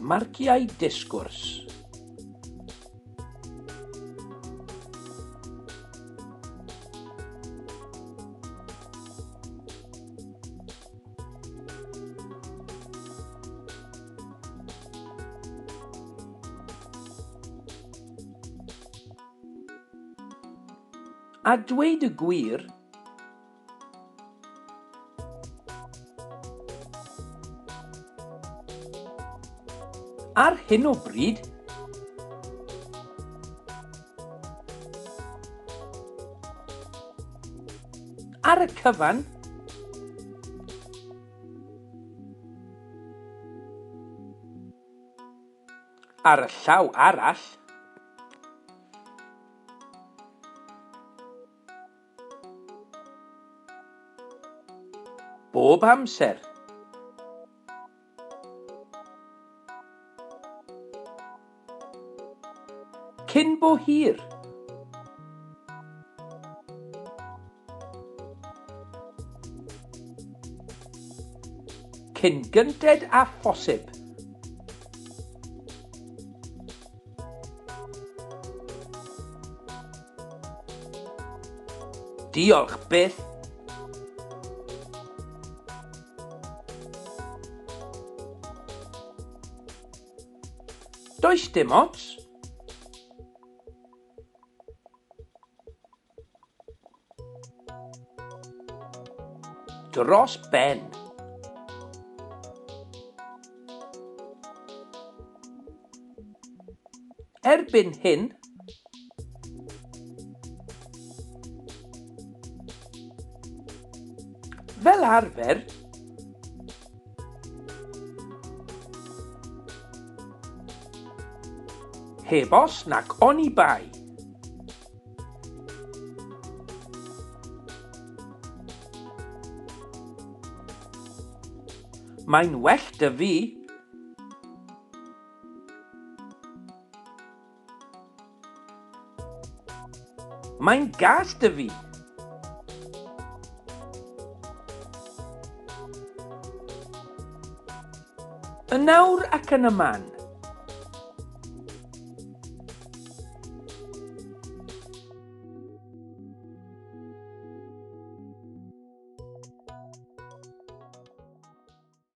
Marciau disgwrs. A dweud y gwir, ar hyn o bryd, ar y cyfan, ar y llaw arall, bob amser. Cyn bo hir. Cyn gynted a phosib. Diolch byth. Does dim ots. Dros ben. Erbyn hyn, fel arfer, heb os nac oni bai. Mae'n well dy fi. Mae'n gas dy fi. Yn nawr ac yn y man.